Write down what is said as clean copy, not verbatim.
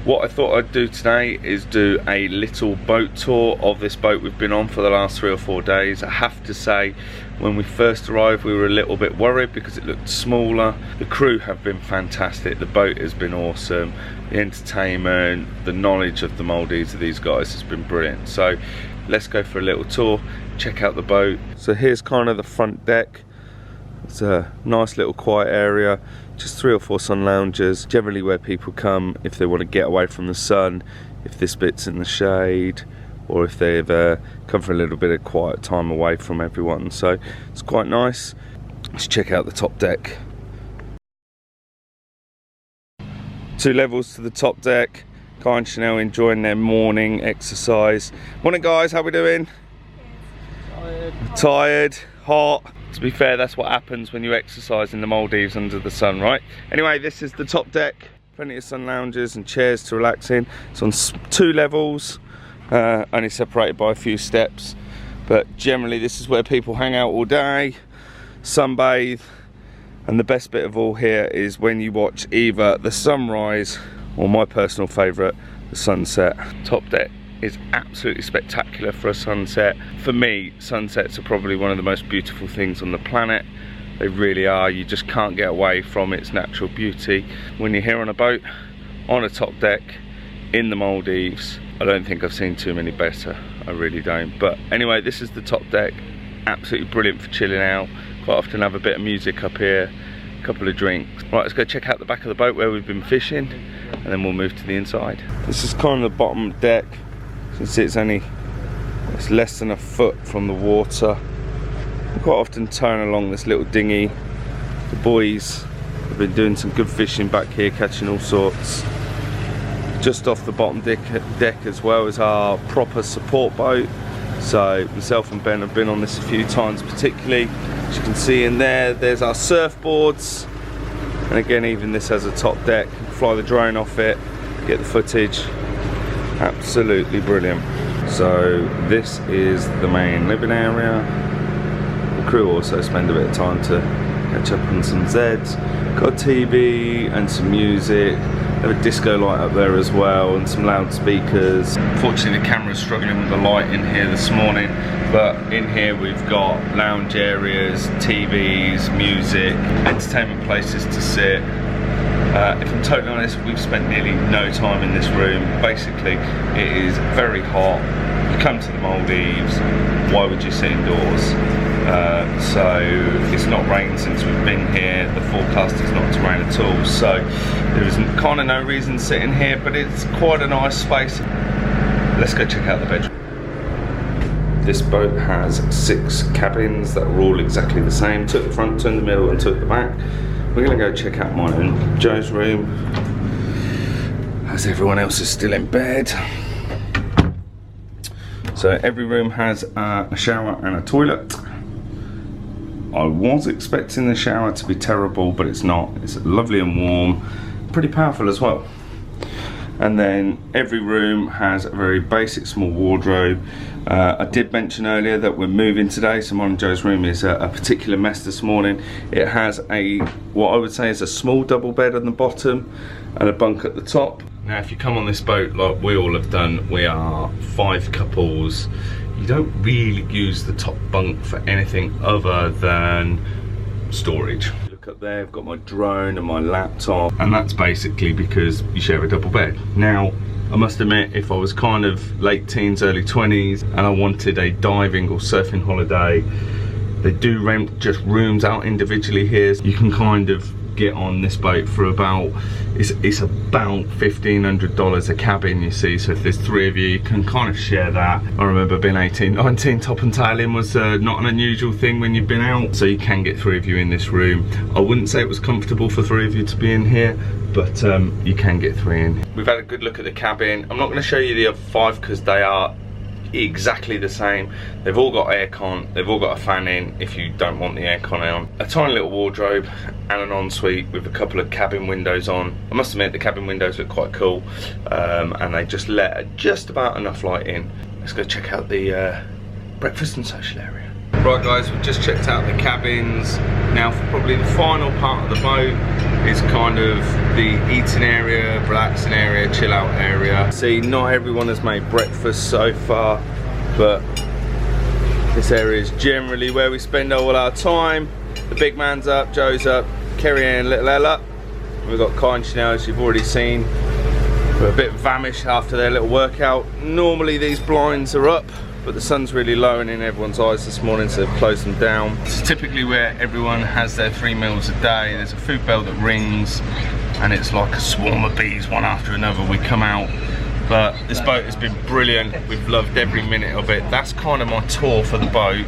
What I thought I'd do today is do a little boat tour of this boat we've been on for the last 3 or 4 days. I have to say, when we first arrived we were a little bit worried because it looked smaller. The crew have been fantastic, the boat has been awesome, the entertainment, the knowledge of the Maldives of these guys has been brilliant. So let's go for a little tour, check out the boat. So here's kind of the front deck. It's a nice little quiet area, just 3 or 4 sun lounges, generally where people come if they want to get away from the sun, if this bit's in the shade, or if they've come for a little bit of quiet time away from everyone. So it's quite nice. Let's check out the top deck. 2 levels to the top deck. Kai and Chanel enjoying their morning exercise. Morning guys, how we doing? Tired, hot. To be fair, that's what happens when you exercise in the Maldives under the sun, right? Anyway, this is the top deck. Plenty of sun lounges and chairs to relax in. It's on 2 levels, only separated by a few steps. But generally, this is where people hang out all day, sunbathe. And the best bit of all here is when you watch either the sunrise or my personal favourite, the sunset. Top deck is absolutely spectacular for a sunset. For me, sunsets are probably one of the most beautiful things on the planet. They really are. You just can't get away from its natural beauty. When you're here on a boat, on a top deck, in the Maldives, I don't think I've seen too many better. I really don't. But anyway, this is the top deck. Absolutely brilliant for chilling out. Quite often have a bit of music up here, a couple of drinks. Right, let's go check out the back of the boat where we've been fishing, and then we'll move to the inside. This is kind of the bottom deck. You can see it's less than a foot from the water. We quite often turn along this little dinghy. The boys have been doing some good fishing back here, catching all sorts. Just off the bottom deck as well as our proper support boat. So myself and Ben have been on this a few times particularly. As you can see in there's our surfboards. And again, even this has a top deck. Fly the drone off it, get the footage. Absolutely brilliant. So this is the main living area. The crew also spend a bit of time to catch up on some Zeds. Got TV and some music. They have a disco light up there as well and some loudspeakers. Fortunately the camera's struggling with the light in here this morning, but in here we've got lounge areas, TVs, music, entertainment places to sit. If I'm totally honest, we've spent nearly no time in this room. Basically, it is very hot. You come to the Maldives, why would you sit indoors? So it's not rained since we've been here. The forecast is not to rain at all. So there is kind of no reason sitting here, but it's quite a nice space. Let's go check out the bedroom. This boat has 6 cabins that are all exactly the same. 2 at the front, 2 in the middle and 2 at the back. We're going to go check out mine and Joe's room as everyone else is still in bed. So every room has a shower and a toilet. I was expecting the shower to be terrible, but it's not. It's lovely and warm, pretty powerful as well. And then every room has a very basic small wardrobe. I did mention earlier that we're moving today, so mine and Joe's room is a particular mess this morning. It has what I would say is a small double bed on the bottom and a bunk at the top. Now if you come on this boat like we all have done, we are 5 couples. You don't really use the top bunk for anything other than storage. Look up there, I've got my drone and my laptop, and that's basically because you share a double bed. Now I must admit, if I was kind of late teens, early 20s, and I wanted a diving or surfing holiday, they do rent just rooms out individually here. You can kind of get on this boat for about, it's about $1,500 a cabin, you see. So if there's 3 of you, you can kind of share that. I remember being 18, 19, top and tailing was not an unusual thing when you've been out. So you can get 3 of you in this room. I wouldn't say it was comfortable for 3 of you to be in here, but you can get 3 in. We've had a good look at the cabin. I'm not going to show you the other 5 because they are exactly the same. They've all got aircon, they've all got a fan in if you don't want the aircon on. A tiny little wardrobe and an ensuite with a couple of cabin windows on. I must admit the cabin windows look quite cool, and they just let just about enough light in. Let's go check out the breakfast and social area. Right guys, we've just checked out the cabins. Now for probably the final part of the boat is kind of the eating area, relaxing area, chill out area. See, not everyone has made breakfast so far, but this area is generally where we spend all our time. The big man's up, Joe's up, Kerry and little Ella. We've got Kai and Chanel, as you've already seen. We're a bit famished after their little workout. Normally these blinds are up, but the sun's really low and in everyone's eyes this morning, so they've closed them down. It's typically where everyone has their 3 meals a day. There's a food bell that rings, and it's like a swarm of bees, one after another. We come out, but this boat has been brilliant. We've loved every minute of it. That's kind of my tour for the boat.